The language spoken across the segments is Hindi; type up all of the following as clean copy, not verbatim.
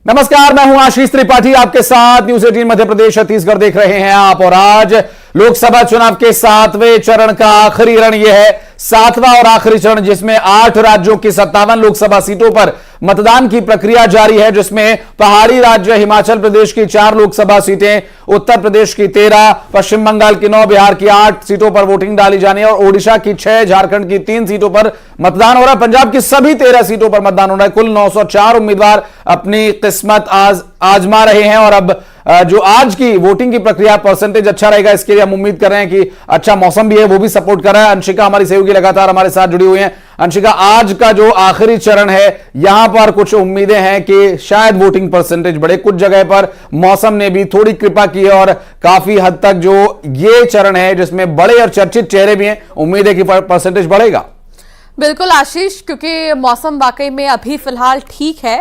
नमस्कार, मैं हूं आशीष त्रिपाठी आपके साथ। न्यूज़ 18 मध्य प्रदेश छत्तीसगढ़ देख रहे हैं आप। और आज लोकसभा चुनाव के 7वें चरण का आखिरी रण यह है, 7वां और आखिरी चरण, जिसमें 8 राज्यों की 57 लोकसभा सीटों पर मतदान की प्रक्रिया जारी है, जिसमें पहाड़ी राज्य हिमाचल प्रदेश की 4 लोकसभा सीटें, उत्तर प्रदेश की 13, पश्चिम बंगाल की 9, बिहार की 8 सीटों पर वोटिंग डाली जानी है और ओडिशा की 6, झारखंड की 3 सीटों पर मतदान हो रहा है। पंजाब की सभी 13 सीटों पर मतदान हो रहा है। कुल 904 उम्मीदवार अपनी किस्मत आजमा रहे हैं। और अब जो आज की वोटिंग की प्रक्रिया, परसेंटेज अच्छा रहेगा, इसके लिए हम उम्मीद कर रहे हैं कि अच्छा मौसम भी है, वो भी सपोर्ट कर रहा है। अंशिका हमारी सहयोगी लगातार हमारे साथ जुड़ी हुई हैं। अंशिका, आज का जो आखिरी चरण है, यहां पर कुछ उम्मीदें हैं कि शायद वोटिंग परसेंटेज बढ़े। कुछ जगह पर मौसम ने भी थोड़ी कृपा की है और काफी हद तक जो ये चरण है जिसमें बड़े और चर्चित चेहरे भी हैं, उम्मीद है कि परसेंटेज बढ़ेगा। बिल्कुल आशीष, क्योंकि मौसम वाकई में अभी फिलहाल ठीक है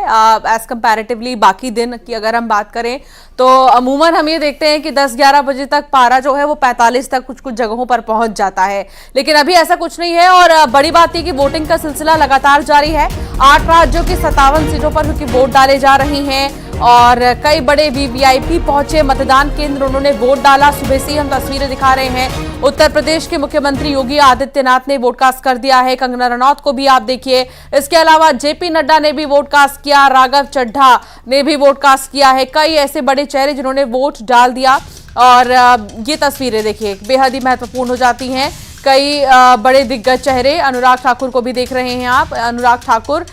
एज कंपैरेटिवली बाकी दिन की अगर हम बात करें तो अमूमन हम ये देखते हैं कि 10-11 बजे तक पारा जो है वो 45 तक कुछ कुछ जगहों पर पहुंच जाता है, लेकिन अभी ऐसा कुछ नहीं है। और बड़ी बात है कि वोटिंग का सिलसिला लगातार जारी है। 8 राज्यों की 57 सीटों पर क्योंकि वोट डाले जा रही हैं और कई बड़े वीवीआईपी पहुंचे मतदान केंद्र, उन्होंने वोट डाला। सुबह से हम तस्वीरें दिखा रहे हैं। उत्तर प्रदेश के मुख्यमंत्री योगी आदित्यनाथ ने वोटकास्ट कर दिया है, कंगना रनौत को भी आप देखिए। इसके अलावा जेपी नड्डा ने भी वोटकास्ट किया, राघव चड्ढा ने भी वोटकास्ट किया है। कई ऐसे बड़े चेहरे जिन्होंने वोट डाल दिया और ये तस्वीरें देखिए बेहद ही महत्वपूर्ण हो जाती हैं। कई बड़े दिग्गज चेहरे, अनुराग ठाकुर को भी देख रहे हैं आप। अनुराग ठाकुर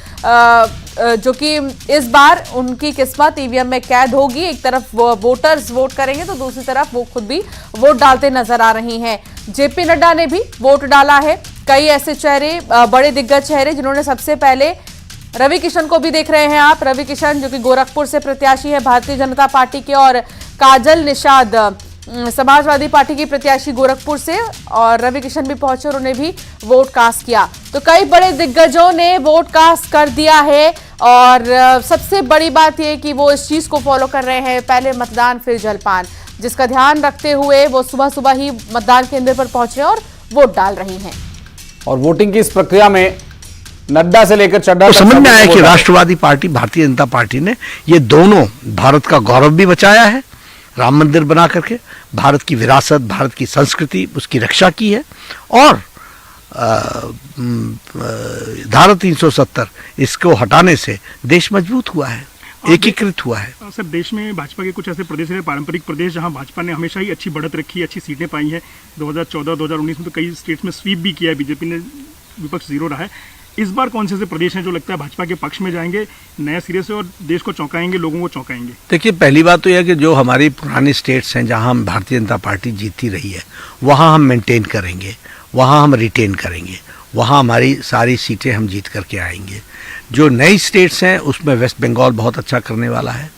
जो कि इस बार उनकी किस्मत ईवीएम में कैद होगी। एक तरफ वोटर्स वोट करेंगे तो दूसरी तरफ वो खुद भी वोट डालते नजर आ रही हैं। जेपी नड्डा ने भी वोट डाला है। कई ऐसे चेहरे, बड़े दिग्गज चेहरे जिन्होंने सबसे पहले, रवि किशन को भी देख रहे हैं आप। रवि किशन जो कि गोरखपुर से प्रत्याशी है भारतीय जनता पार्टी के, और काजल निषाद समाजवादी पार्टी की प्रत्याशी गोरखपुर से, और रवि किशन भी पहुंचे और उन्हें भी वोट कास्ट किया। तो कई बड़े दिग्गजों ने वोट कास्ट कर दिया है और सबसे बड़ी बात यह कि वो इस चीज को फॉलो कर रहे हैं, पहले मतदान फिर जलपान, जिसका ध्यान रखते हुए वो सुबह सुबह ही मतदान केंद्र पर पहुंचे और वोट डाल रही हैं। और वोटिंग की इस प्रक्रिया में नड्डा से लेकर चड्ढा तो समझ में आया कि राष्ट्रवादी पार्टी, भारतीय जनता पार्टी ने ये दोनों भारत का गौरव भी बचाया है, राम मंदिर बना करके भारत की विरासत, भारत की संस्कृति, उसकी रक्षा की है। और धारा 370 इसको हटाने से देश मजबूत हुआ है, एकीकृत हुआ है। सर, देश में भाजपा के कुछ ऐसे प्रदेश है, पारंपरिक प्रदेश, जहां भाजपा ने हमेशा ही अच्छी बढ़त रखी है, अच्छी सीटें पाई हैं। 2014-2019 में तो कई स्टेट्स में स्वीप भी किया है, बीजेपी ने, विपक्ष 0 रहा है। इस बार कौन से ऐसे प्रदेश हैं जो लगता है भाजपा के पक्ष में जाएंगे नए सिरे से और देश को चौंकाएंगे, लोगों को चौंकाएंगे? देखिए, पहली बात तो यह कि जो हमारी पुरानी स्टेट्स हैं जहां हम भारतीय जनता पार्टी जीतती रही है, वहां हम मेंटेन करेंगे, वहां हम रिटेन करेंगे, वहां हमारी सारी सीटें हम जीत करके आएंगे। जो नई स्टेट्स हैं उसमें वेस्ट बंगाल बहुत अच्छा करने वाला है,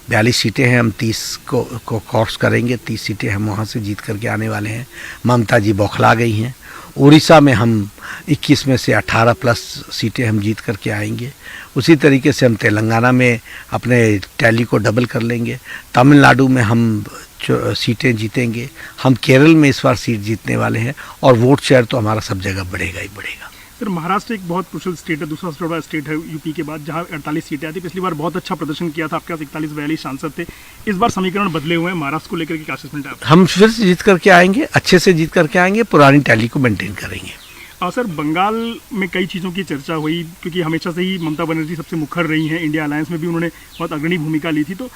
42 सीटें हैं, हम 30 को क्रॉस करेंगे, 30 सीटें हम वहाँ से जीत करके आने वाले हैं। ममता जी बौखला गई हैं। उड़ीसा में हम 21 में से 18 प्लस सीटें हम जीत करके आएंगे। उसी तरीके से हम तेलंगाना में अपने टैली को डबल कर लेंगे। तमिलनाडु में हम सीटें जीतेंगे। हम केरल में इस बार सीट जीतने वाले हैं और वोट शेयर तो हमारा सब जगह बढ़ेगा ही बढ़ेगा। सर, महाराष्ट्र एक बहुत क्रूशल स्टेट है, दूसरा सबसे बड़ा स्टेट है यूपी के बाद, जहां 48 सीटें आती। पिछली बार बहुत अच्छा प्रदर्शन किया था, आपके पास 41-42 सांसद थे। इस बार समीकरण बदले हुए हैं, महाराष्ट्र को लेकर के क्या असेसमेंट है आपका? हम फिर से जीत करके आएंगे, अच्छे से जीत करके आएंगे, पुरानी टैली को मेंटेन करेंगे। और सर, बंगाल में कई चीज़ों की चर्चा हुई, क्योंकि हमेशा से ही ममता बनर्जी सबसे मुखर रही हैं, इंडिया अलायंस में भी उन्होंने बहुत अग्रणी भूमिका ली थी। तो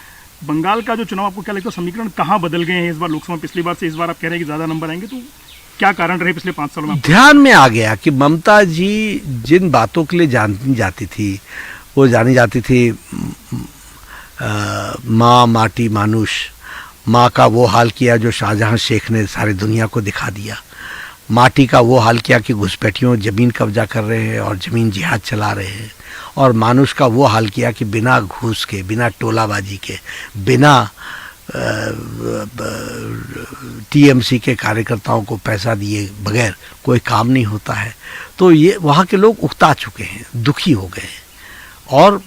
बंगाल का जो चुनाव, आपको क्या लगता है समीकरण कहाँ बदल गए हैं इस बार लोकसभा? पिछली बार से इस बार आप कह रहे हैं कि ज़्यादा नंबर आएंगे, तो क्या कारण रहे पिछले 5 सालों में? ध्यान में आ गया कि ममता जी जिन बातों के लिए जानी जाती थी, वो जानी जाती थी माँ, माटी, मानुष। माँ का वो हाल किया जो शाहजहां शेख ने सारी दुनिया को दिखा दिया। माटी का वो हाल किया कि घुसपैठियों ज़मीन कब्जा कर रहे हैं और ज़मीन जिहाद चला रहे हैं। और मानुष का वो हाल किया कि बिना घूस के, बिना टोलाबाजी के, बिना टीएमसी के कार्यकर्ताओं को पैसा दिए बगैर कोई काम नहीं होता है। तो ये वहाँ के लोग उकता चुके हैं, दुखी हो गए और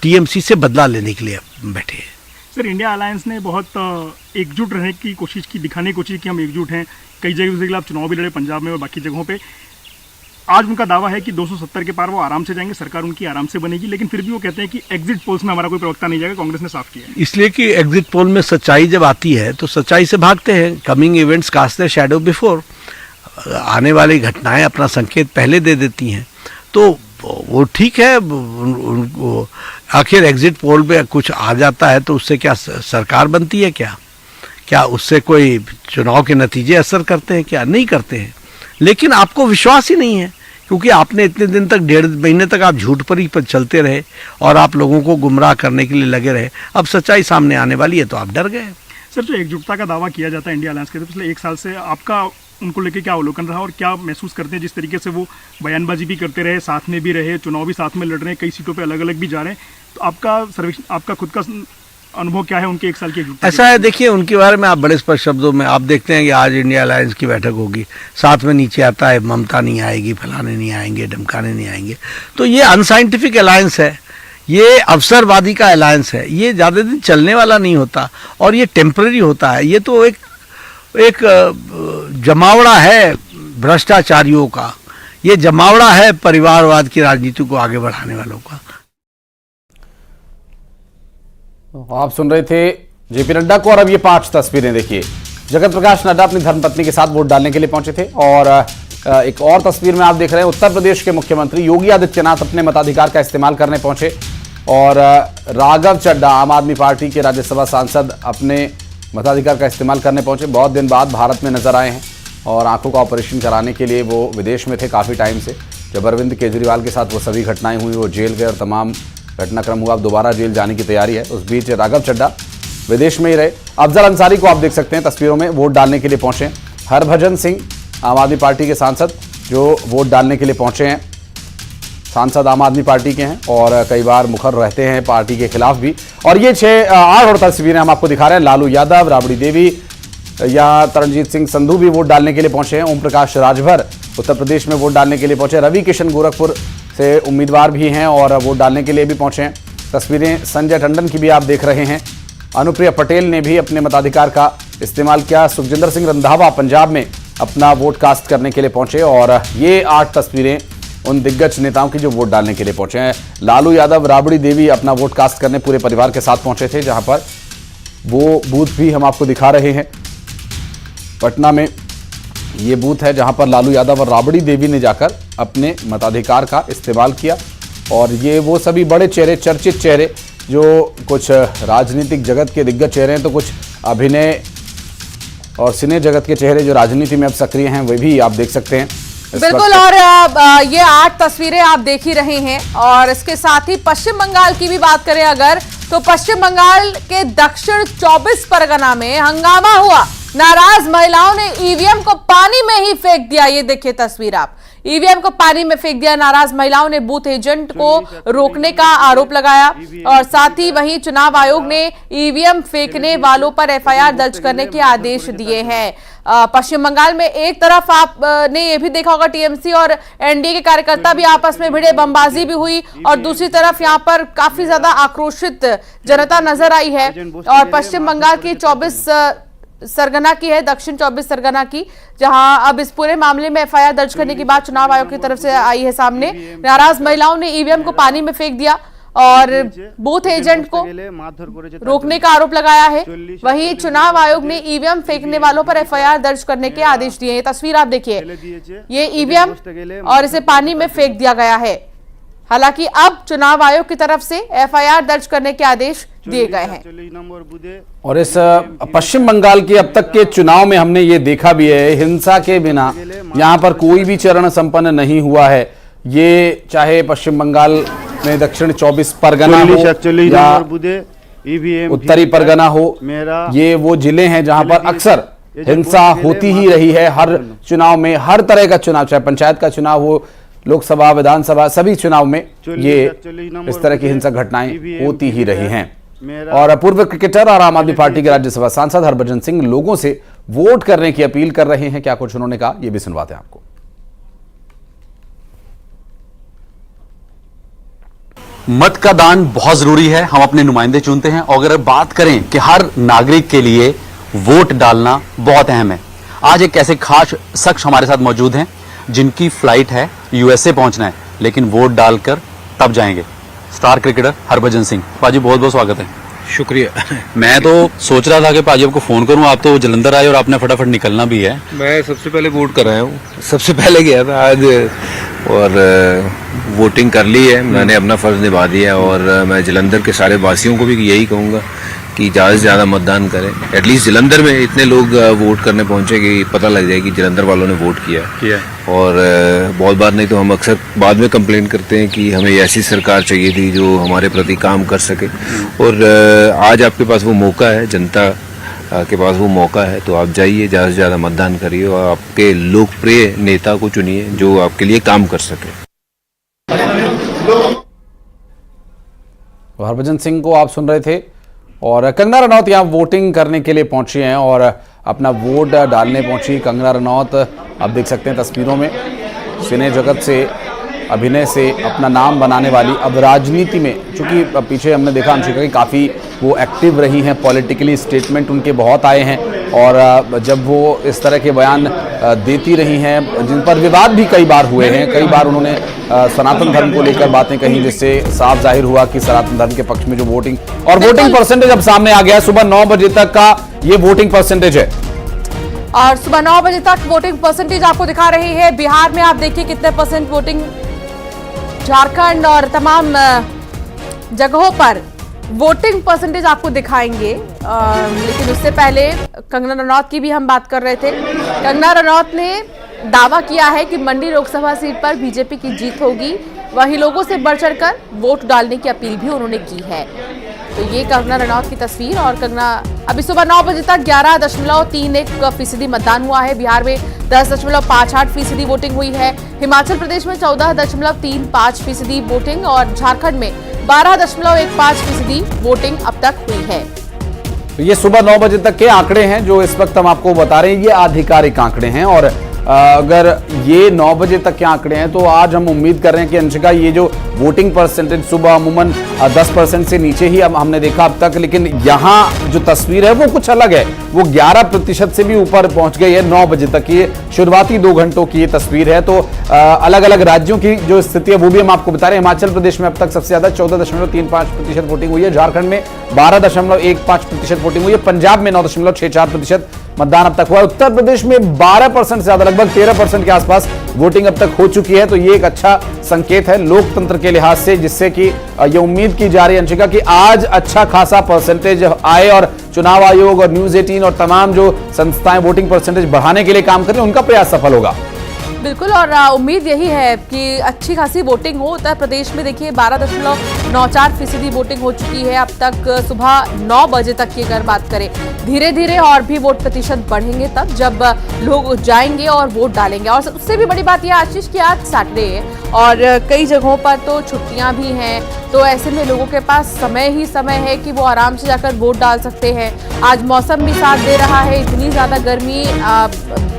टीएमसी से बदला लेने के लिए बैठे हैं। सर, इंडिया अलायंस ने बहुत एकजुट रहने की कोशिश की, दिखाने की कोशिश की हम एकजुट हैं। कई जगह आप चुनाव भी लड़े, पंजाब में और बाकी जगहों पे। आज उनका दावा है कि 270 के पार वो आराम से जाएंगे, सरकार उनकी आराम से बनेगी, लेकिन फिर भी वो कहते हैं कि एग्जिट पोल्स में हमारा कोई प्रवक्ता नहीं जाएगा, कांग्रेस ने साफ किया है। इसलिए कि एग्जिट पोल में सच्चाई जब आती है तो सच्चाई से भागते हैं। Coming events cast their shadow before, आने वाली घटनाएं अपना संकेत पहले दे देती हैं। तो वो ठीक है, उनको आखिर एग्जिट पोल पे कुछ आ जाता है तो उससे क्या सरकार बनती है? क्या उससे कोई चुनाव के नतीजे असर करते हैं? क्या नहीं करते हैं। लेकिन आपको विश्वास ही नहीं है, क्योंकि आपने इतने दिन तक, 1.5 महीने तक आप झूठ पर ही पर चलते रहे और आप लोगों को गुमराह करने के लिए लगे रहे। अब सच्चाई सामने आने वाली है तो आप डर गए। सर, जो एकजुटता का दावा किया जाता है इंडिया अलायंस के, तो पिछले 1 साल से आपका उनको लेके क्या अवलोकन रहा और क्या महसूस करते हैं? जिस तरीके से वो बयानबाजी भी करते रहे, साथ में भी रहे, चुनाव भी साथ में लड़ रहे हैं, कई सीटों पे अलग अलग भी जा रहे हैं, तो आपका सर्वेक्षण, आपका खुद का अनुभव क्या है उनके 1 साल की एकजुटता? ऐसा है, देखिए उनके बारे में आप बड़े स्पष्ट शब्दों में आप देखते हैं कि आज इंडिया अलायंस की बैठक होगी, साथ में नीचे आता है ममता नहीं आएगी, फलाने नहीं आएंगे, धमकाने नहीं आएंगे। तो ये अनसाइंटिफिक अलायंस है, ये अवसरवादी का अलायंस है, ये ज़्यादा दिन चलने वाला नहीं होता और ये टेम्पररी होता है। ये तो एक जमावड़ा है भ्रष्टाचारियों का, ये जमावड़ा है परिवारवाद की राजनीति को आगे बढ़ाने वालों का। आप सुन रहे थे जेपी नड्डा को, और अब ये 5 तस्वीरें देखिए। जगत प्रकाश नड्डा अपनी धर्मपत्नी के साथ वोट डालने के लिए पहुंचे थे, और एक और तस्वीर में आप देख रहे हैं उत्तर प्रदेश के मुख्यमंत्री योगी आदित्यनाथ अपने मताधिकार का इस्तेमाल करने पहुंचे, और राघव चड्ढा आम आदमी पार्टी के राज्यसभा सांसद अपने मताधिकार का इस्तेमाल करने पहुंचे। बहुत दिन बाद भारत में नजर आए हैं और आंखों का ऑपरेशन कराने के लिए वो विदेश में थे काफ़ी टाइम से। जब अरविंद केजरीवाल के साथ वो सभी घटनाएं हुई, वो जेल गए और तमाम घटनाक्रम हुआ, अब दोबारा जेल जाने की तैयारी है। उस बीच राघव चड्ढा विदेश में ही रहे। अफजल अंसारी को आप देख सकते हैं तस्वीरों में, वोट डालने के लिए पहुंचे। हरभजन सिंह आम आदमी पार्टी के सांसद जो वोट डालने के लिए पहुंचे हैं, सांसद आम आदमी पार्टी के हैं और कई बार मुखर रहते हैं पार्टी के खिलाफ भी। और ये 8 और तस्वीरें हम आपको दिखा रहे हैं। लालू यादव, राबड़ी देवी, यहाँ तरनजीत सिंह संधू भी वोट डालने के लिए पहुंचे हैं। ओम प्रकाश राजभर उत्तर प्रदेश में वोट डालने के लिए पहुंचे। रवि किशन गोरखपुर से उम्मीदवार भी हैं और वोट डालने के लिए भी पहुंचे हैं। तस्वीरें संजय टंडन की भी आप देख रहे हैं। अनुप्रिया पटेल ने भी अपने मताधिकार का इस्तेमाल किया। सुखजिंदर सिंह रंधावा पंजाब में अपना वोट कास्ट करने के लिए पहुंचे। और ये 8 तस्वीरें उन दिग्गज नेताओं की जो वोट डालने के लिए पहुंचे हैं। लालू यादव, राबड़ी देवी अपना वोट कास्ट करने पूरे परिवार के साथ पहुंचे थे, जहां पर वो बूथ भी हम आपको दिखा रहे हैं। पटना में ये बूथ है जहां पर लालू यादव और राबड़ी देवी ने जाकर अपने मताधिकार का इस्तेमाल किया। और ये वो सभी बड़े चेहरे, चर्चित चेहरे, जो कुछ राजनीतिक जगत के दिग्गज चेहरे हैं, तो कुछ अभिनय और सिने जगत के चेहरे जो राजनीति में अब सक्रिय हैं, वे भी आप देख सकते हैं। बिल्कुल। और ये 8 तस्वीरें आप देख ही रहे हैं। और इसके साथ ही पश्चिम बंगाल की भी बात करें अगर, तो पश्चिम बंगाल के दक्षिण 24 परगना में हंगामा हुआ। नाराज महिलाओं ने ईवीएम को पानी में ही फेंक दिया। ये देखिए तस्वीर आप, ईवीएम को पानी में फेंक दिया। नाराज महिलाओं ने बूथ एजेंट को रोकने का आरोप लगाया और साथ ही वहीं चुनाव आयोग ने ईवीएम फेंकने वालों पर एफआईआर दर्ज करने के आदेश दिए हैं। पश्चिम बंगाल में एक तरफ आपने ये भी देखा होगा टीएमसी और एनडीए के कार्यकर्ता भी आपस में भिड़े, बमबाजी भी हुई, और दूसरी तरफ यहाँ पर काफी ज्यादा आक्रोशित जनता नजर आई है। और पश्चिम बंगाल की 24 सरगना की है, दक्षिण 24 सरगना की, जहां अब इस पूरे मामले में एफआईआर दर्ज करने की बात चुनाव आयोग की तरफ से आई है सामने। नाराज महिलाओं ने ईवीएम को पानी में फेंक दिया और बूथ एजेंट को रोकने का आरोप लगाया है। वहीं चुनाव आयोग ने ईवीएम फेंकने वालों पर एफआईआर दर्ज करने के आदेश दिए। ये तस्वीर आप देखिए, ये ईवीएम और इसे पानी में फेंक दिया गया है। हालांकि अब चुनाव आयोग की तरफ से एफआईआर दर्ज करने के आदेश दिए गए हैं। और इस पश्चिम बंगाल के अब तक के चुनाव में हमने ये देखा भी है, हिंसा के बिना यहाँ पर कोई भी चरण संपन्न नहीं हुआ है। ये चाहे पश्चिम बंगाल में दक्षिण 24 परगना हो या उत्तरी परगना हो, ये वो जिले हैं जहां पर अक्सर हिंसा होती ही रही है। हर चुनाव में, हर तरह का चुनाव, चाहे पंचायत का चुनाव हो, लोकसभा, विधानसभा, सभी चुनाव में ये इस तरह की हिंसक घटनाएं होती ही रही हैं। और पूर्व क्रिकेटर और आम आदमी पार्टी के राज्यसभा सांसद हरभजन सिंह लोगों से वोट करने की अपील कर रहे हैं। क्या कुछ उन्होंने कहा, ये भी सुनवाते हैं आपको। मत का दान बहुत जरूरी है, हम अपने नुमाइंदे चुनते हैं। और अगर बात करें कि हर नागरिक के लिए वोट डालना बहुत अहम है, आज एक ऐसे खास शख्स हमारे साथ मौजूद हैं जिनकी फ्लाइट है यूएसए पहुंचना है, लेकिन वोट डालकर तब जाएंगे। Star cricketer Harbhajan Singh. पाजी बहुत बहुत स्वागत है। शुक्रिया। मैं तो सोच रहा था कि पाजी आपको फोन करूं, आप तो जलंधर आए और आपने फटाफट निकलना भी है। मैं सबसे पहले वोट कर आया हूँ, सबसे पहले गया था आज और वोटिंग कर ली है। मैंने अपना फर्ज निभा दिया और मैं जलंधर के सारे वासियों को भी यही कहूँगा कि ज़्यादा से ज़्यादा मतदान करें। एटलीस्ट जलंधर में इतने लोग वोट करने पहुँचे कि पता लग जाए कि जलंधर वालों ने वोट किया। और बहुत बार नहीं तो हम अक्सर बाद में कंप्लेन करते हैं कि हमें ऐसी सरकार चाहिए थी जो हमारे प्रति काम कर सके। और आज आपके पास वो मौका है, जनता के पास वो मौका है, तो आप जाइए, ज़्यादा से ज़्यादा मतदान करिए और आपके लोकप्रिय नेता को चुनिए जो आपके लिए काम कर सके। हरभजन सिंह को आप सुन रहे थे और कंगना रनौत यहाँ वोटिंग करने के लिए पहुंची हैं और अपना वोट डालने पहुंची कंगना रनौत। आप देख सकते हैं तस्वीरों में, सिने जगत से, अभिनय से अपना नाम बनाने वाली, अब राजनीति में, चूंकि पीछे हमने देखा अंशिका की काफ़ी वो एक्टिव रही हैं, पॉलिटिकली स्टेटमेंट उनके बहुत आए हैं और जब वो इस तरह के बयान देती रही हैं जिन पर विवाद भी कई बार हुए हैं, कई बार उन्होंने सनातन धर्म को लेकर बातें कही जिससे साफ जाहिर हुआ कि सनातन धर्म के पक्ष में जो वोटिंग परसेंटेज अब सामने आ गया। सुबह 9 बजे तक का ये वोटिंग परसेंटेज है और सुबह 9 बजे तक वोटिंग परसेंटेज आपको दिखा रही है। बिहार में आप देखिए कितने परसेंट वोटिंग, झारखंड और तमाम जगहों पर वोटिंग परसेंटेज आपको दिखाएंगे। लेकिन उससे पहले कंगना रनौत की भी हम बात कर रहे थे। कंगना रनौत ने दावा किया है कि मंडी लोकसभा सीट पर बीजेपी की जीत होगी, वहीं लोगों से बढ़ चढ़कर वोट डालने की अपील भी उन्होंने की है। तो ये कंगना रनौत की तस्वीर। और कंगना अभी सुबह 9 बजे तक 11.31% मतदान हुआ है। बिहार में 10.58% वोटिंग हुई है। हिमाचल प्रदेश में 14.35% वोटिंग और झारखंड में 12.15% वोटिंग अब तक हुई है। तो ये सुबह 9 बजे तक के आंकड़े हैं जो इस वक्त हम आपको बता रहे हैं, ये आधिकारिक आंकड़े हैं। और अगर ये 9 बजे तक के आंकड़े हैं तो आज हम उम्मीद कर रहे हैं कि अंशिका ये जो वोटिंग परसेंटेज सुबह अमूमन 10% से नीचे ही हमने देखा अब तक, लेकिन यहाँ जो तस्वीर है वो कुछ अलग है, वो 11% से भी ऊपर पहुंच गई है 9 बजे तक। ये शुरुआती 2 घंटों की ये तस्वीर है। तो अलग अलग राज्यों की जो स्थिति है वो भी हम आपको बता रहे हैं। हिमाचल प्रदेश में अब तक सबसे ज्यादा 14.35% वोटिंग हुई है, झारखंड में 12.15% वोटिंग हुई है, पंजाब में 9.64% मतदान अब तक हुआ है, उत्तर प्रदेश में 12% से ज्यादा, लगभग 13% के आसपास वोटिंग अब तक हो चुकी है। तो ये एक अच्छा संकेत है लोकतंत्र के लिहाज से, जिससे कि ये उम्मीद की जा रही है अंशिका कि आज अच्छा खासा परसेंटेज आए और चुनाव आयोग और न्यूज 18 और तमाम जो संस्थाएं वोटिंग परसेंटेज बढ़ाने के लिए काम कर रही हैं उनका प्रयास सफल होगा। बिल्कुल, और उम्मीद यही है कि अच्छी खासी वोटिंग हो। उत्तर प्रदेश में देखिए 12.94% वोटिंग हो चुकी है अब तक सुबह 9 बजे तक की अगर बात करें। धीरे धीरे और भी वोट प्रतिशत बढ़ेंगे तब जब लोग जाएंगे और वोट डालेंगे। और उससे भी बड़ी बात यह आशीष कि आज सैटरडे है और कई जगहों पर तो छुट्टियां भी हैं, तो ऐसे में लोगों के पास समय ही समय है कि वो आराम से जाकर वोट डाल सकते हैं। आज मौसम भी साथ दे रहा है, इतनी ज़्यादा गर्मी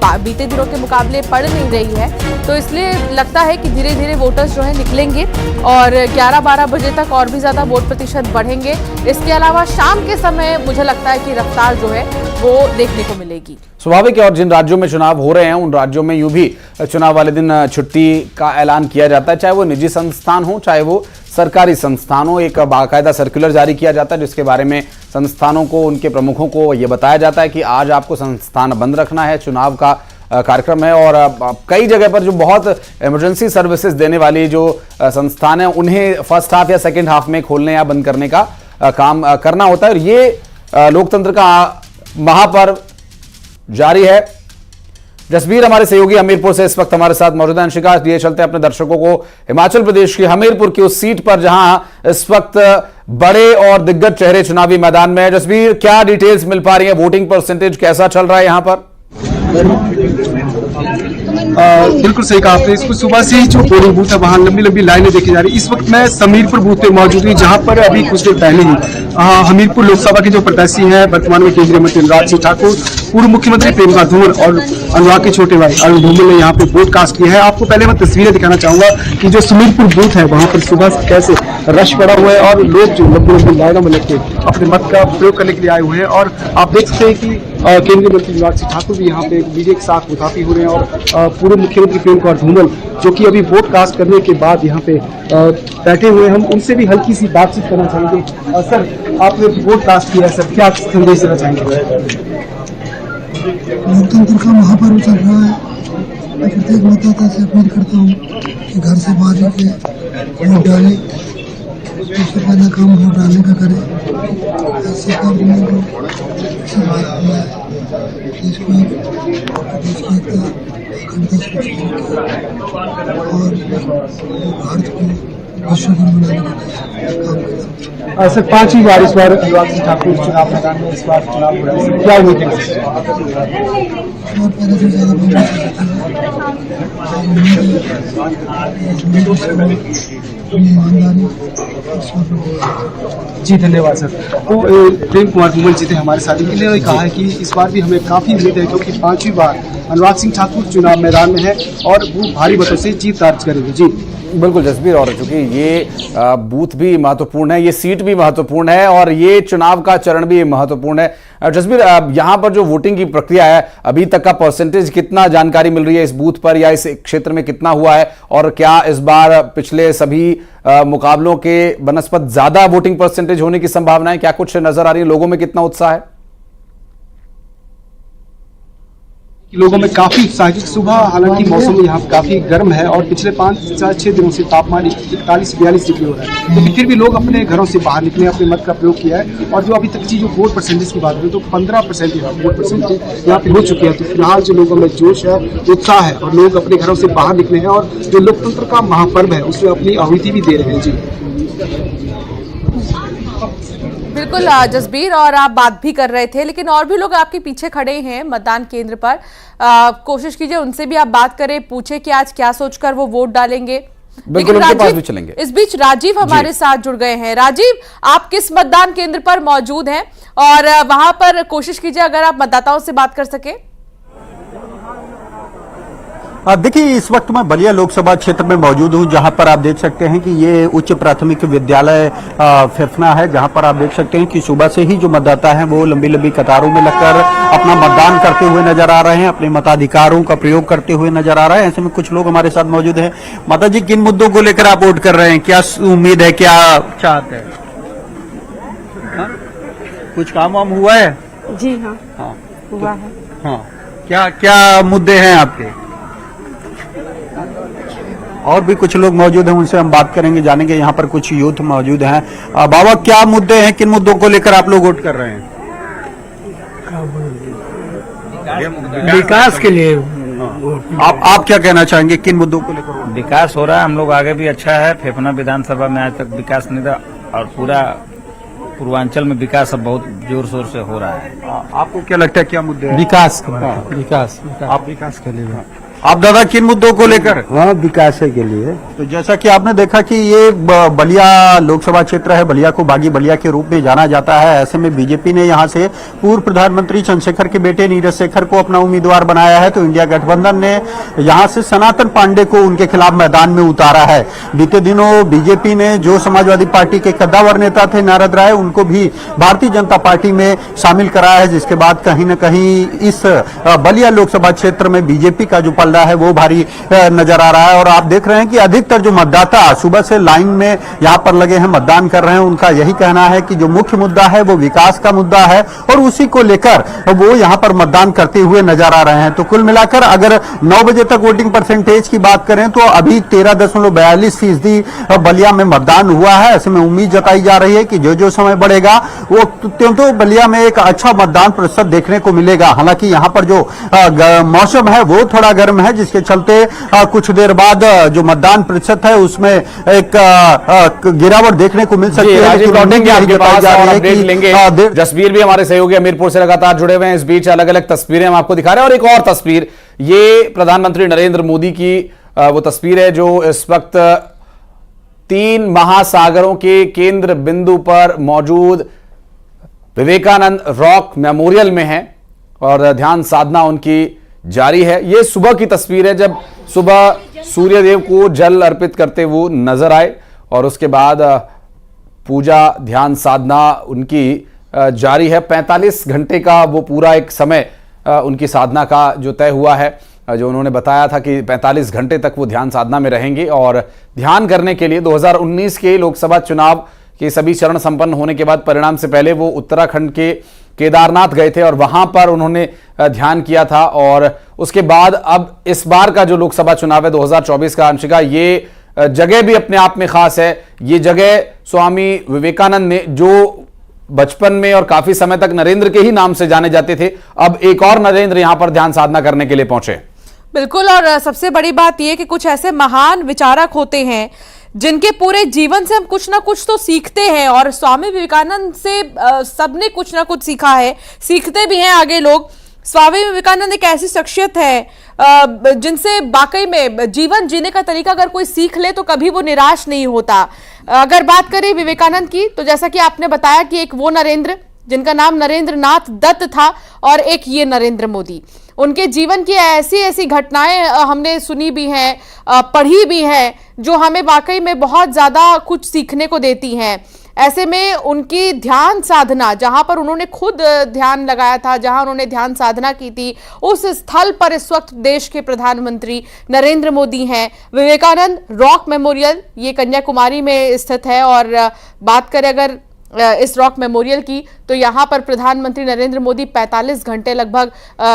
बीते दिनों के मुकाबले पड़ नहीं रही है, तो इसलिए लगता है कि धीरे धीरे वोटर्स जो है निकलेंगे और 11-12 बजे तक और भी ज़्यादा वोट प्रतिशत बढ़ेंगे। इसके अलावा शाम के समय मुझे लगता है कि रफ्तार जो है वो देखने को मिलेगी। स्वाभाविक है, और जिन राज्यों में चुनाव हो रहे हैं उन राज्यों में यूं भी चुनाव वाले दिन छुट्टी का ऐलान किया जाता है, चाहे वो निजी संस्थान हो चाहे वो सरकारी संस्थान हो। एक बाकायदा सर्कुलर जारी किया जाता है जिसके बारे में संस्थानों को, उनके प्रमुखों को ये बताया जाता है कि आज आपको संस्थान बंद रखना है, चुनाव का कार्यक्रम है। और कई जगह पर जो बहुत इमरजेंसी सर्विसेज देने वाली जो संस्थान है उन्हें फर्स्ट हाफ या सेकेंड हाफ में खोलने या बंद करने का काम करना होता है। और ये लोकतंत्र का महापर्व जारी है। जसबीर हमारे सहयोगी हमीरपुर से इस वक्त हमारे साथ मौजूद है। अंशिका, ये चलते अपने दर्शकों को हिमाचल प्रदेश की हमीरपुर की उस सीट पर जहां इस वक्त बड़े और दिग्गज चेहरे चुनावी मैदान में है। जसबीर, क्या डिटेल्स मिल पा रही है? वोटिंग परसेंटेज कैसा चल रहा है यहां पर? बिल्कुल सही कहा आपने। इसको सुबह से ही जो पोलिंग बूथ है वहाँ लंबी लंबी लाइनें देखी जा रही है। इस वक्त मैं समीरपुर बूथ पे मौजूद हूँ जहाँ पर अभी कुछ देर पहले ही हमीरपुर लोकसभा के जो प्रत्याशी हैं वर्तमान में केंद्रीय मंत्री अनुराग सिंह ठाकुर, पूर्व मुख्यमंत्री प्रेमका धूमल और अनुराग के छोटे भाई अरुण धूमल ने यहाँ पे वोट कास्ट किया है। आपको पहले मैं तस्वीरें दिखाना चाहूंगा कि जो समीरपुर बूथ है वहाँ पर सुबह से कैसे रश पड़ा हुआ है और लोग जो लंबी लंबी लाइनों में लग के अपने मत का प्रयोग करने के लिए आए हुए हैं। और आप देख सकते हैं कि केंद्रीय मंत्री युवराज सिंह ठाकुर भी यहाँ पे बीजेपी के साथ मुखातिब हो रहे हैं और पूर्व मुख्यमंत्री प्रेम कुमार धूमल जो कि अभी वोट कास्ट करने के बाद यहाँ पे बैठे हुए हैं, हम उनसे भी हल्की सी बातचीत करना चाहेंगे। सर, आपने वोट कास्ट किया है, सर क्या संदेश देना चाहेंगे? लोकतंत्र का महापर्व चल रहा है। मैं प्रत्येक मतदाता से अपील करता हूँ कि घर से बाहर निकले, वोट डालें। सबसे पहला काम वोट डालने का करें। ऐसे काम को अच्छी बात है। देश की एकता, अखंडता सुरक्षित और भारत को विश्वगुरु बनाने का काम करें। सर, 5वीं बार इस बार युवराज सिंह ठाकुर चुनाव मैदान में इस बार चुनाव हो रहा है, क्या उम्मीद है? और पहले से ज्यादा ईमानदारी। जी धन्यवाद सर। तो प्रेम कुमार धूमल जी थे हमारे साथ, इन्होंने कहा है कि इस बार भी हमें काफी उम्मीद है क्योंकि 5वीं बार अनुराग सिंह ठाकुर चुनाव मैदान में है और वो भारी मतों से जीत दर्ज करेंगे। जी बिल्कुल जसबीर, और चूंकि ये बूथ भी महत्वपूर्ण है, ये सीट भी महत्वपूर्ण है और ये चुनाव का चरण भी महत्वपूर्ण है। जसबीर, यहाँ पर जो वोटिंग की प्रक्रिया है, अभी तक का परसेंटेज कितना जानकारी मिल रही है इस बूथ पर या इस क्षेत्र में कितना हुआ है, और क्या इस बार पिछले सभी मुकाबलों के बनस्पत ज्यादा वोटिंग परसेंटेज होने की संभावना है? क्या कुछ नजर आ रही है? लोगों में कितना उत्साह है? लोगों में काफी उत्साह है। सुबह हालांकि मौसम यहाँ काफी गर्म है और पिछले 5-6 दिनों से तापमान 41-42 डिग्री हो रहा है, लेकिन फिर भी लोग अपने घरों से बाहर निकले, अपने मत का प्रयोग किया है। और जो अभी तक की जो वोट परसेंटेज की बात करें तो 15% वोट परसेंटेज यहाँ पे हो चुकी है। तो फिलहाल जो लोगों में जोश है, उत्साह है और लोग अपने घरों से बाहर निकले हैं और जो लोकतंत्र का महापर्व है उसमें अपनी आहुति भी दे रहे हैं। जी बिल्कुल जसबीर, और आप बात भी कर रहे थे, लेकिन और भी लोग आपके पीछे खड़े हैं मतदान केंद्र पर। कोशिश कीजिए उनसे भी आप बात करें, पूछे कि आज क्या सोचकर वो वोट डालेंगे। बिल्कुल, उनके पास भी चलेंगे। इस बीच राजीव हमारे साथ जुड़ गए हैं। राजीव, आप किस मतदान केंद्र पर मौजूद हैं और वहां पर कोशिश कीजिए अगर आप मतदाताओं से बात कर सके। देखिए, इस वक्त मैं बलिया लोकसभा क्षेत्र में मौजूद हूं, जहां पर आप देख सकते हैं कि ये उच्च प्राथमिक विद्यालय फेफना है, जहां पर आप देख सकते हैं कि सुबह से ही जो मतदाता हैं वो लंबी लंबी कतारों में लगकर अपना मतदान करते हुए नजर आ रहे हैं, अपने मताधिकारों का प्रयोग करते हुए नजर आ रहा है। ऐसे में कुछ लोग हमारे साथ मौजूद हैं। माता जी, किन मुद्दों को लेकर आप वोट कर रहे हैं? क्या उम्मीद है, क्या चाहते हैं? कुछ काम वाम हुआ है? जी हाँ, हुआ है। हाँ, क्या क्या मुद्दे हैं आपके? और भी कुछ लोग मौजूद हैं, उनसे हम बात करेंगे, जानेंगे। यहाँ पर कुछ यूथ मौजूद हैं। बाबा, क्या मुद्दे हैं, किन मुद्दों को लेकर आप लोग वोट कर रहे हैं? विकास के लिए। आप क्या कहना चाहेंगे, किन मुद्दों को लेकर? विकास हो रहा है, हम लोग आगे भी अच्छा है। फेफना विधानसभा में आज तक विकास नहीं था और पूरा पूर्वांचल में विकास अब बहुत जोर शोर से हो रहा है। आपको क्या लगता है, क्या मुद्दे हैं? विकास आप विकास के लिए। आप दादा, किन मुद्दों को लेकर? हाँ, विकास के लिए। तो जैसा कि आपने देखा कि ये बलिया लोकसभा क्षेत्र है, बलिया को बागी बलिया के रूप में जाना जाता है। ऐसे में बीजेपी ने यहां से पूर्व प्रधानमंत्री चंद्रशेखर के बेटे नीरज शेखर को अपना उम्मीदवार बनाया है, तो इंडिया गठबंधन ने यहां से सनातन पांडे को उनके खिलाफ मैदान में उतारा है। बीते दिनों बीजेपी ने जो समाजवादी पार्टी के कद्दावर नेता थे नारद राय, उनको भी भारतीय जनता पार्टी में शामिल कराया है, जिसके बाद कहीं न कहीं इस बलिया लोकसभा क्षेत्र में बीजेपी का जो रहा है वो भारी नजर आ रहा है। और आप देख रहे हैं कि अधिकतर जो मतदाता सुबह से लाइन में यहां पर लगे हैं, मतदान कर रहे हैं, उनका यही कहना है कि जो मुख्य मुद्दा है वो विकास का मुद्दा है और उसी को लेकर वो यहां पर मतदान करते हुए नजर आ रहे हैं। तो कुल मिलाकर अगर 9 बजे तक वोटिंग परसेंटेज की बात करें तो अभी 13.42% बलिया में मतदान हुआ है। ऐसे में उम्मीद जताई जा रही है कि जो जो समय बढ़ेगा वो तो बलिया में एक अच्छा मतदान प्रतिशत देखने को मिलेगा। हालांकि यहां पर जो मौसम है वो थोड़ा गर्म है, जिसके चलते कुछ देर बाद जो मतदान प्रतिशत है उसमें एक गिरावट देखने को मिल सकती है। जसबीर भी हमारे सहयोगी अमीरपुर से लगातार जुड़े हुए हैं। इस बीच अलग अलग तस्वीरें हम आपको दिखा रहे हैं और एक और तस्वीर, ये प्रधानमंत्री नरेंद्र मोदी की वो तस्वीर है जो इस वक्त 3 महासागरों के केंद्र बिंदु पर मौजूद विवेकानंद रॉक मेमोरियल में है और ध्यान साधना उनकी जारी है। यह सुबह की तस्वीर है जब सुबह सूर्यदेव को जल अर्पित करते हुए नजर आए और उसके बाद पूजा ध्यान साधना उनकी जारी है। 45 घंटे का वो पूरा एक समय उनकी साधना का जो तय हुआ है, जो उन्होंने बताया था कि 45 घंटे तक वो ध्यान साधना में रहेंगे। और ध्यान करने के लिए 2019 के लोकसभा चुनाव के सभी चरण संपन्न होने के बाद परिणाम से पहले वो उत्तराखंड के केदारनाथ गए थे और वहां पर उन्होंने ध्यान किया था। और उसके बाद अब इस बार का जो लोकसभा चुनाव है 2024 का, अंशिका, ये जगह भी अपने आप में खास है। ये जगह स्वामी विवेकानंद ने, जो बचपन में और काफी समय तक नरेंद्र के ही नाम से जाने जाते थे, अब एक और नरेंद्र यहां पर ध्यान साधना करने के लिए पहुंचे। बिल्कुल, और सबसे बड़ी बात यह कि कुछ ऐसे महान विचारक होते हैं जिनके पूरे जीवन से हम कुछ ना कुछ तो सीखते हैं, और स्वामी विवेकानंद से सबने कुछ ना कुछ सीखा है, सीखते भी हैं आगे लोग। स्वामी विवेकानंद एक ऐसी शख्सियत है जिनसे वाकई में जीवन जीने का तरीका अगर कोई सीख ले तो कभी वो निराश नहीं होता। अगर बात करें विवेकानंद की, तो जैसा कि आपने बताया कि एक वो नरेंद्र जिनका नाम नरेंद्र नाथ दत्त था, और एक ये नरेंद्र मोदी। उनके जीवन की ऐसी ऐसी घटनाएं हमने सुनी भी हैं, पढ़ी भी हैं, जो हमें वाकई में बहुत ज़्यादा कुछ सीखने को देती हैं। ऐसे में उनकी ध्यान साधना, जहां पर उन्होंने खुद ध्यान लगाया था, जहां उन्होंने ध्यान साधना की थी, उस स्थल पर इस वक्त देश के प्रधानमंत्री नरेंद्र मोदी हैं। विवेकानंद रॉक मेमोरियल ये कन्याकुमारी में स्थित है, और बात करें अगर इस रॉक मेमोरियल की, तो यहाँ पर प्रधानमंत्री नरेंद्र मोदी 45 घंटे लगभग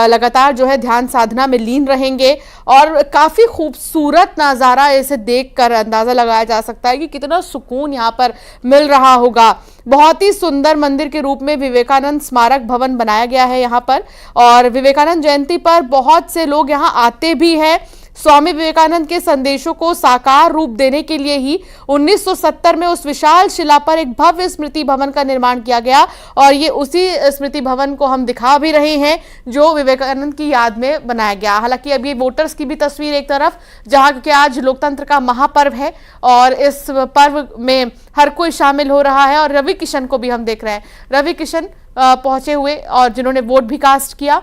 लगातार जो है ध्यान साधना में लीन रहेंगे। और काफ़ी खूबसूरत नज़ारा इसे देखकर अंदाज़ा लगाया जा सकता है कि कितना सुकून यहाँ पर मिल रहा होगा। बहुत ही सुंदर मंदिर के रूप में विवेकानंद स्मारक भवन बनाया गया है यहाँ पर, और विवेकानंद जयंती पर बहुत से लोग यहाँ आते भी हैं। स्वामी विवेकानंद के संदेशों को साकार रूप देने के लिए ही 1970 में उस विशाल शिला पर एक भव्य स्मृति भवन का निर्माण किया गया, और ये उसी स्मृति भवन को हम दिखा भी रहे हैं जो विवेकानंद की याद में बनाया गया। हालांकि अब ये वोटर्स की भी तस्वीर एक तरफ, जहां क्योंकि आज लोकतंत्र का महापर्व है और इस पर्व में हर कोई शामिल हो रहा है। और रवि किशन को भी हम देख रहे हैं, रवि किशन पहुंचे हुए और जिन्होंने वोट भी कास्ट किया,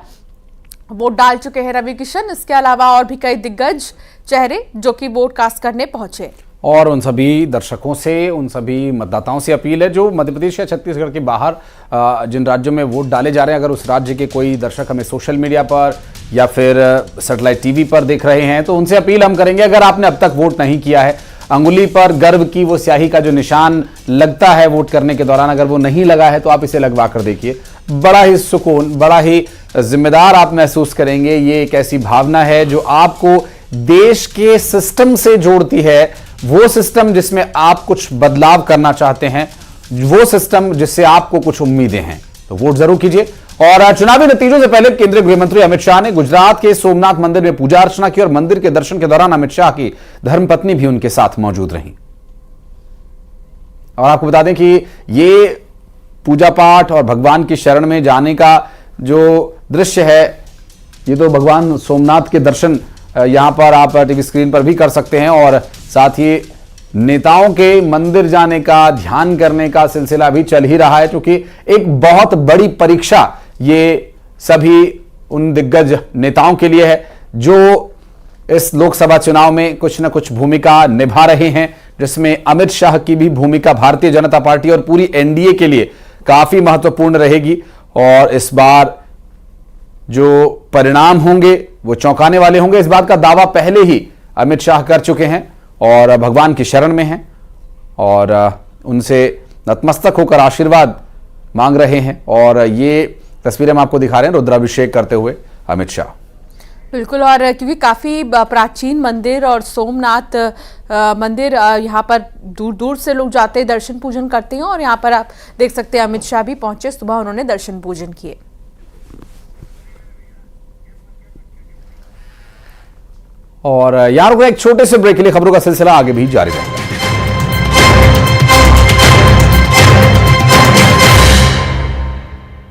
वोट डाल चुके हैं रवि किशन। इसके अलावा और भी कई दिग्गज चेहरे जो कि वोट कास्ट करने पहुंचे। और उन सभी दर्शकों से, उन सभी मतदाताओं से अपील है जो मध्य प्रदेश या छत्तीसगढ़ के बाहर जिन राज्यों में वोट डाले जा रहे हैं, अगर उस राज्य के कोई दर्शक हमें सोशल मीडिया पर या फिर सैटेलाइट टीवी पर देख रहे हैं, तो उनसे अपील हम करेंगे, अगर आपने अब तक वोट नहीं किया है, अंगुली पर गर्व की वो स्याही का जो निशान लगता है वोट करने के दौरान, अगर वो नहीं लगा है तो आप इसे लगवा कर देखिए। बड़ा ही सुकून, बड़ा ही जिम्मेदार आप महसूस करेंगे। ये एक ऐसी भावना है जो आपको देश के सिस्टम से जोड़ती है, वो सिस्टम जिसमें आप कुछ बदलाव करना चाहते हैं, वो सिस्टम जिससे आपको कुछ उम्मीदें हैं। तो वोट जरूर कीजिए। और चुनावी नतीजों से पहले केंद्रीय गृह मंत्री अमित शाह ने गुजरात के सोमनाथ मंदिर में पूजा अर्चना की, और मंदिर के दर्शन के दौरान अमित शाह की धर्मपत्नी भी उनके साथ मौजूद रहीं। और आपको बता दें कि ये पूजा पाठ और भगवान की शरण में जाने का जो दृश्य है, ये तो भगवान सोमनाथ के दर्शन यहां पर आप टीवी स्क्रीन पर भी कर सकते हैं, और साथ ही नेताओं के मंदिर जाने का, ध्यान करने का सिलसिला भी चल ही रहा है, क्योंकि एक बहुत बड़ी परीक्षा ये सभी उन दिग्गज नेताओं के लिए है जो इस लोकसभा चुनाव में कुछ न कुछ भूमिका निभा रहे हैं, जिसमें अमित शाह की भी भूमिका भारतीय जनता पार्टी और पूरी एनडीए के लिए काफी महत्वपूर्ण रहेगी। और इस बार जो परिणाम होंगे वो चौंकाने वाले होंगे, इस बात का दावा पहले ही अमित शाह कर चुके हैं और भगवान की शरण में हैं और उनसे नतमस्तक होकर आशीर्वाद मांग रहे हैं। और ये तस्वीरें हम आपको दिखा रहे हैं रुद्राभिषेक करते हुए अमित शाह। बिल्कुल, और क्योंकि काफ़ी प्राचीन मंदिर और सोमनाथ मंदिर, यहाँ पर दूर दूर से लोग जाते हैं, दर्शन पूजन करते हैं, और यहाँ पर आप देख सकते हैं अमित शाह भी पहुंचे, सुबह उन्होंने दर्शन पूजन किए। और यार एक छोटे से ब्रेक के लिए खबरों का सिलसिला आगे भी जारी रहेगा।